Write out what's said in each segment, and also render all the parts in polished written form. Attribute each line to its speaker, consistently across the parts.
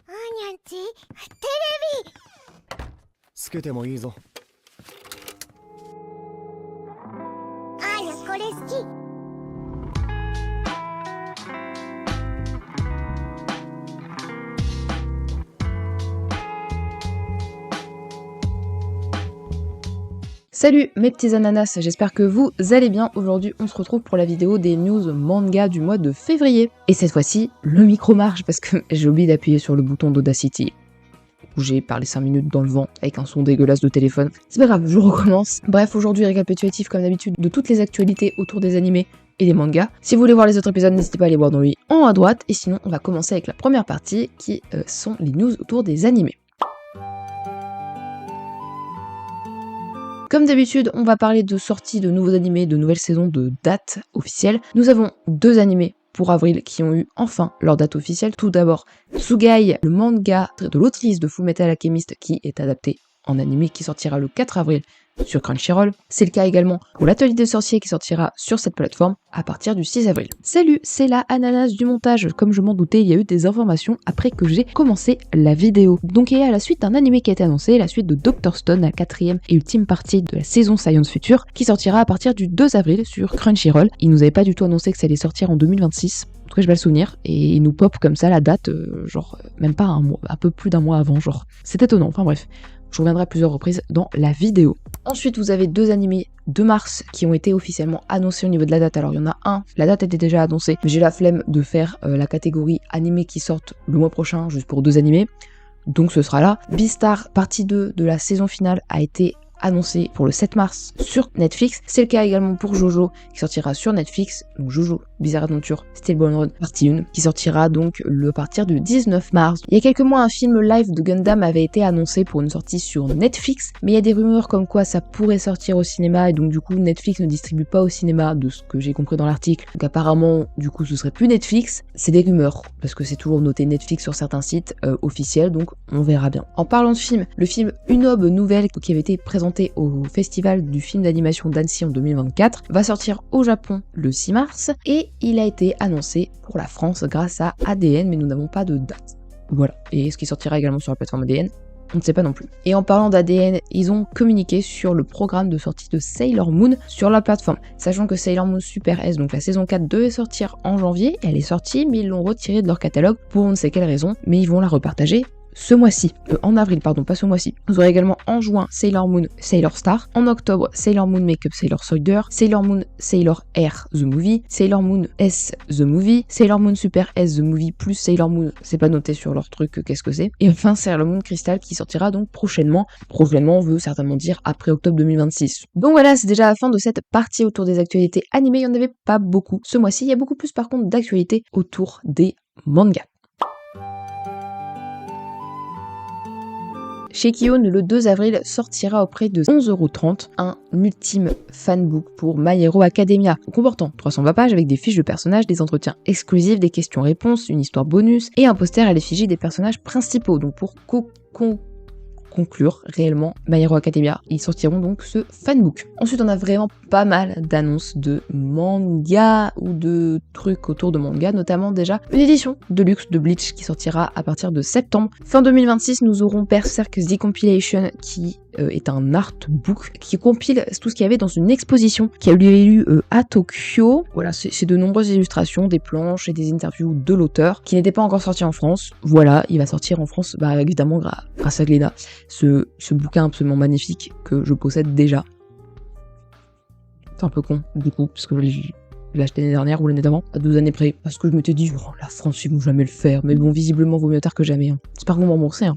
Speaker 1: にゃんち、テレビ
Speaker 2: つけてもいいぞ。
Speaker 1: あーにゃこれ好き。
Speaker 3: Salut mes petits ananas, j'espère que vous allez bien. Aujourd'hui on se retrouve pour la vidéo des news manga du mois de février. Et cette fois-ci, le micro marche parce que j'ai oublié d'appuyer sur le bouton d'Audacity. Où j'ai parlé 5 minutes dans le vent avec un son dégueulasse de téléphone. C'est pas grave, je recommence. Bref, aujourd'hui récapitulatif comme d'habitude de toutes les actualités autour des animés et des mangas. Si vous voulez voir les autres épisodes, n'hésitez pas à aller voir dans lui en haut à droite. Et sinon, on va commencer avec la première partie qui sont les news autour des animés. Comme d'habitude, on va parler de sorties de nouveaux animés, de nouvelles saisons, de dates officielles. Nous avons 2 animés pour avril qui ont eu enfin leur date officielle. Tout d'abord, Tsugai, le manga de l'autrice de Fullmetal Alchemist qui est adapté en animé qui sortira le 4 avril sur Crunchyroll. C'est le cas également pour l'Atelier des sorciers qui sortira sur cette plateforme à partir du 6 avril. Salut, c'est la ananas du montage. Comme je m'en doutais, il y a eu des informations après que j'ai commencé la vidéo. Donc il y a la suite d'un animé qui a été annoncé, la suite de Dr. Stone, la 4e et ultime partie de la saison Science Future, qui sortira à partir du 2 avril sur Crunchyroll. Il nous avait pas du tout annoncé que ça allait sortir en 2026. En tout cas, je vais le souvenir, et il nous pop comme ça la date, même pas un mois, un peu plus d'un mois avant, C'est étonnant, enfin bref. Je reviendrai à plusieurs reprises dans la vidéo. Ensuite, vous avez 2 animés de mars qui ont été officiellement annoncés au niveau de la date. Alors, il y en a un, la date était déjà annoncée, mais j'ai la flemme de faire la catégorie animés qui sortent le mois prochain, juste pour 2 animés. Donc, ce sera là. Beastar, partie 2 de la saison finale, a été annoncé pour le 7 mars sur Netflix. C'est le cas également pour Jojo qui sortira sur Netflix. Donc Jojo Bizarre Adventure Stillborn Run partie 1 qui sortira donc à partir du 19 mars. Il y a quelques mois, un film live de Gundam avait été annoncé pour une sortie sur Netflix, mais il y a des rumeurs comme quoi ça pourrait sortir au cinéma et donc du coup Netflix ne distribue pas au cinéma de ce que j'ai compris dans l'article. Donc apparemment du coup ce serait plus Netflix. C'est des rumeurs parce que c'est toujours noté Netflix sur certains sites officiels, donc on verra bien. En parlant de film, le film Une aube nouvelle qui avait été présenté au festival du film d'animation d'Annecy en 2024 va sortir au Japon le 6 mars et il a été annoncé pour la France grâce à ADN, mais nous n'avons pas de date. Voilà. Et est-ce qu'il sortira également sur la plateforme ADN ? On ne sait pas non plus. Et en parlant d'ADN, ils ont communiqué sur le programme de sortie de Sailor Moon sur la plateforme. Sachant que Sailor Moon Super S, donc la saison 4, devait sortir en janvier, elle est sortie, mais ils l'ont retirée de leur catalogue pour on ne sait quelle raison, mais ils vont la repartager ce mois-ci, en avril pardon, pas ce mois-ci. Vous aurez également en juin Sailor Moon Sailor Star, en octobre Sailor Moon Makeup Sailor Soldier, Sailor Moon Sailor Air The Movie, Sailor Moon S The Movie, Sailor Moon Super S The Movie plus Sailor Moon, c'est pas noté sur leur truc qu'est-ce que c'est, et enfin Sailor Moon Crystal qui sortira donc prochainement on veut certainement dire après octobre 2026. Donc voilà, c'est déjà la fin de cette partie autour des actualités animées, il n'y en avait pas beaucoup ce mois-ci, il y a beaucoup plus par contre d'actualités autour des mangas. Chez Kion, le 2 avril, sortira au prix de 11,30€ un ultime fanbook pour My Hero Academia, comportant 320 pages avec des fiches de personnages, des entretiens exclusifs, des questions-réponses, une histoire bonus et un poster à l'effigie des personnages principaux. Donc pour conclure réellement My Hero Academia, ils sortiront donc ce fanbook. Ensuite, on a vraiment pas mal d'annonces de manga ou de trucs autour de manga, notamment déjà une édition de luxe de Bleach qui sortira à partir de septembre. Fin 2026, nous aurons Berserk The Compilation qui est un artbook qui compile tout ce qu'il y avait dans une exposition qui a eu lieu à Tokyo. Voilà, c'est de nombreuses illustrations, des planches et des interviews de l'auteur qui n'étaient pas encore sortis en France. Voilà, il va sortir en France, évidemment grâce à Glénat. Ce bouquin absolument magnifique que je possède déjà. C'est un peu con, du coup, parce que je l'ai acheté l'année dernière ou l'année d'avant, à 2 années près, parce que je m'étais dit, oh, la France, ils vont jamais le faire, mais bon, visiblement, vaut mieux tard que jamais. Hein. J'espère qu'on va me rembourser, hein.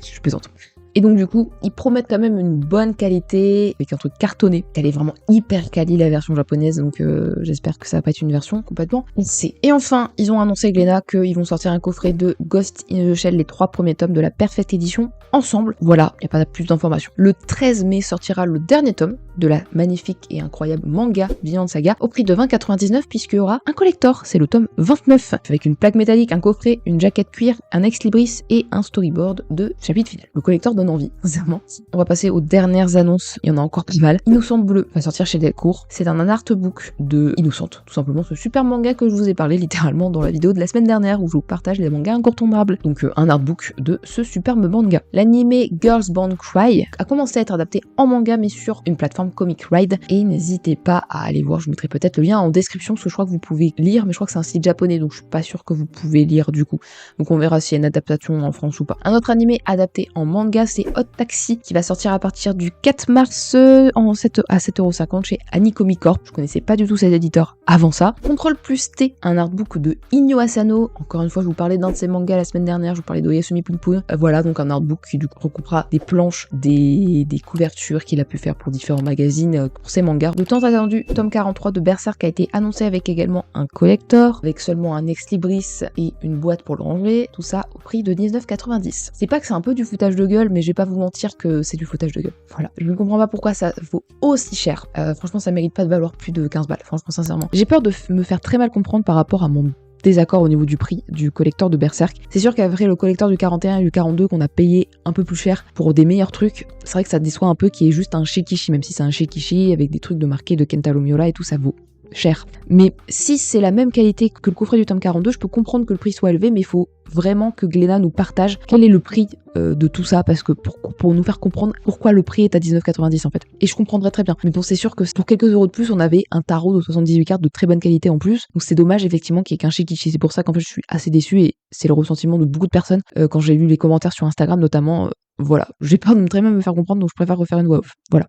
Speaker 3: Je plaisante. Et donc du coup, ils promettent quand même une bonne qualité, avec un truc cartonné. Elle est vraiment hyper quali la version japonaise, donc j'espère que ça va pas être une version complètement C. Et enfin, ils ont annoncé Glénat qu'ils vont sortir un coffret de Ghost in the Shell, les 3 premiers tomes de la Perfect Edition, ensemble. Voilà, il n'y a pas plus d'informations. Le 13 mai sortira le dernier tome de la magnifique et incroyable manga Vinland Saga au prix de 20,99 puisqu'il y aura un collector, c'est le tome 29 avec une plaque métallique, un coffret, une jaquette cuir, un ex-libris et un storyboard de chapitre final. Le collector donne envie, sincèrement. On va passer aux dernières annonces, il y en a encore pas mal. Innocente Bleue va sortir chez Delcourt. C'est un artbook de Innocente, tout simplement ce super manga que je vous ai parlé littéralement dans la vidéo de la semaine dernière où je vous partage les mangas incontournables. Donc un artbook de ce superbe manga. L'animé Girls Born Cry a commencé à être adapté en manga mais sur une plateforme Comic Ride et n'hésitez pas à aller voir, je mettrai peut-être le lien en description parce que je crois que vous pouvez lire mais je crois que c'est un site japonais donc je suis pas sûre que vous pouvez lire du coup. Donc on verra s'il y a une adaptation en France ou pas. Un autre animé adapté en manga c'est Hot Taxi qui va sortir à partir du 4 mars à 7,50€ chez Anikomi Corp. Je connaissais pas du tout cet éditeur avant ça. Control Plus T, un artbook de Inyo Asano. Encore une fois, je vous parlais d'un de ses mangas la semaine dernière, je vous parlais d'Oyasumi Punpun. Voilà, donc un artbook qui du coup recoupera des planches, des couvertures qu'il a pu faire pour différents magazines pour ses mangas. Le temps attendu, tome 43 de Berserk a été annoncé avec également un collector, avec seulement un ex-libris et une boîte pour le ranger. Tout ça au prix de 19,90. C'est pas que c'est un peu du foutage de gueule, mais je vais pas vous mentir que c'est du foutage de gueule. Voilà, je ne comprends pas pourquoi ça vaut aussi cher. Franchement, ça mérite pas de valoir plus de 15 balles, franchement, sincèrement. J'ai peur de me faire très mal comprendre par rapport à mon désaccord au niveau du prix du collector de Berserk. C'est sûr qu'après le collector du 41 et du 42 qu'on a payé un peu plus cher pour des meilleurs trucs, c'est vrai que ça déçoit un peu qu'il y ait juste un Shikishi, même si c'est un Shikishi avec des trucs de marqué de Kentaro Miura et tout, ça vaut cher. Mais si c'est la même qualité que le coffret du tome 42, je peux comprendre que le prix soit élevé, mais il faut vraiment que Glénat nous partage quel est le prix de tout ça, parce que pour nous faire comprendre pourquoi le prix est à 19,90 en fait. Et je comprendrais très bien. Mais bon, c'est sûr que pour quelques euros de plus, on avait un tarot de 78 cartes de très bonne qualité en plus. Donc c'est dommage effectivement qu'il y ait qu'un Shikishi. C'est pour ça qu'en fait je suis assez déçue et c'est le ressentiment de beaucoup de personnes quand j'ai lu les commentaires sur Instagram notamment. Voilà, j'ai peur de très bien me faire comprendre, donc je préfère refaire une voix off. Voilà.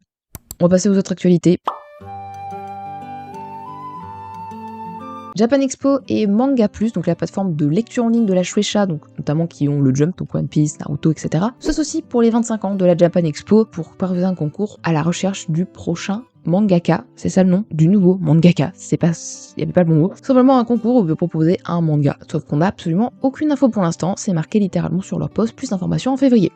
Speaker 3: On va passer aux autres actualités. Japan Expo et Manga Plus, donc la plateforme de lecture en ligne de la Shueisha, donc notamment qui ont le Jump, donc One Piece, Naruto, etc., s'associent pour les 25 ans de la Japan Expo pour parvenir un concours à la recherche du prochain mangaka, c'est ça le nom, du nouveau mangaka, c'est pas, il n'y avait pas le bon mot, simplement un concours où on veut proposer un manga, sauf qu'on n'a absolument aucune info pour l'instant, c'est marqué littéralement sur leur post, plus d'informations en février.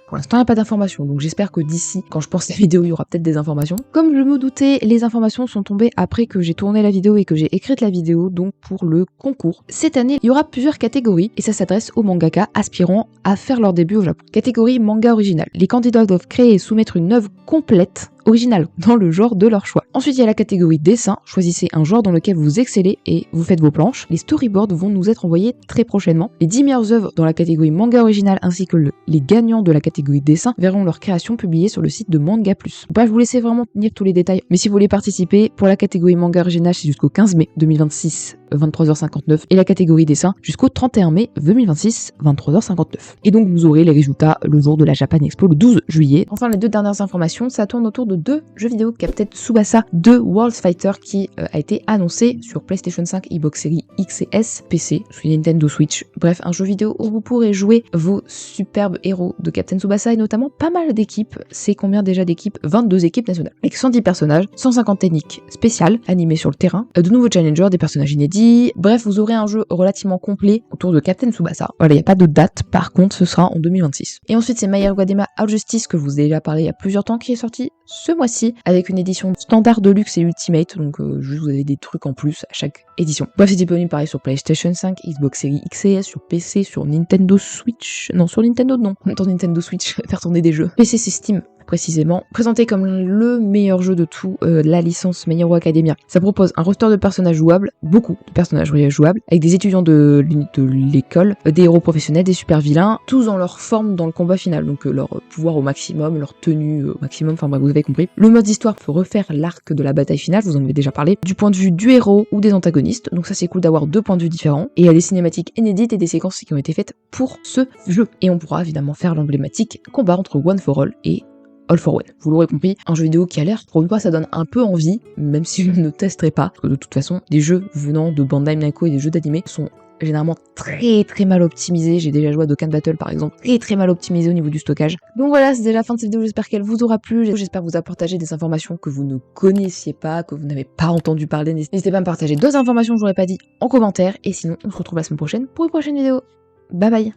Speaker 3: Pour l'instant, il n'y a pas d'informations, donc j'espère que d'ici, quand je pense la vidéo, il y aura peut-être des informations. Comme je me doutais, les informations sont tombées après que j'ai tourné la vidéo et que j'ai écrit la vidéo, donc pour le concours. Cette année, il y aura plusieurs catégories, et ça s'adresse aux mangaka aspirant à faire leur début au Japon. Catégorie manga original. Les candidats doivent créer et soumettre une œuvre complète, originale, dans le genre de leur choix. Ensuite, il y a la catégorie dessin. Choisissez un genre dans lequel vous excellez et vous faites vos planches. Les storyboards vont nous être envoyés très prochainement. Les 10 meilleures œuvres dans la catégorie manga original ainsi que les gagnants de la catégorie dessin verront leur création publiée sur le site de Manga Plus. Bah, je vous laisser vraiment lire tous les détails. Mais si vous voulez participer, pour la catégorie manga original, c'est jusqu'au 15 mai 2026, 23h59, et la catégorie dessin jusqu'au 31 mai 2026, 23h59. Et donc vous aurez les résultats le jour de la Japan Expo, le 12 juillet. Enfin, les deux dernières informations, ça tourne autour de deux jeux vidéo, Captain Tsubasa 2 World Fighter qui a été annoncé sur PlayStation 5, Xbox Series X et S, PC, sur Nintendo Switch. Bref, un jeu vidéo où vous pourrez jouer vos superbes héros de Captain Tsubasa et notamment pas mal d'équipes. C'est combien déjà d'équipes? 22 équipes nationales. Avec 110 personnages, 150 techniques spéciales animées sur le terrain, de nouveaux challengers, des personnages inédits. Bref, vous aurez un jeu relativement complet autour de Captain Tsubasa. Voilà, il n'y a pas de date, par contre, ce sera en 2026. Et ensuite, c'est My Hero Academia Out Justice que je vous ai déjà parlé il y a plusieurs temps qui est sorti ce mois-ci avec une édition standard de luxe et ultimate, donc juste vous avez des trucs en plus à chaque édition. Bref, c'est disponible pareil sur PlayStation 5, Xbox Series X et S, sur PC, sur Nintendo Switch, non sur Nintendo non, en même temps Nintendo Switch, faire tourner des jeux. PC c'est Steam précisément, présenté comme le meilleur jeu de tout, la licence My Hero Academia. Ça propose un roster de personnages jouables, beaucoup de personnages jouables, avec des étudiants de l'école, des héros professionnels, des super vilains, tous dans leur forme dans le combat final, donc leur pouvoir au maximum, leur tenue au maximum, enfin bref, vous avez compris. Le mode histoire peut refaire l'arc de la bataille finale, je vous en avais déjà parlé, du point de vue du héros ou des antagonistes, donc ça c'est cool d'avoir deux points de vue différents, et il y a des cinématiques inédites et des séquences qui ont été faites pour ce jeu. Et on pourra évidemment faire l'emblématique combat entre One for All et All for One. Vous l'aurez compris, un jeu vidéo qui a l'air, pour une fois ça donne un peu envie, même si je ne testerai pas, parce que de toute façon, des jeux venant de Bandai Namco et des jeux d'animé sont généralement très mal optimisés. J'ai déjà joué à Dokkan Battle par exemple, très mal optimisé au niveau du stockage. Donc voilà, c'est déjà la fin de cette vidéo, j'espère qu'elle vous aura plu, j'espère vous avoir partagé des informations que vous ne connaissiez pas, que vous n'avez pas entendu parler. N'hésitez pas à me partager d'autres informations que je n'aurais pas dit en commentaire, et sinon on se retrouve la semaine prochaine pour une prochaine vidéo. Bye bye.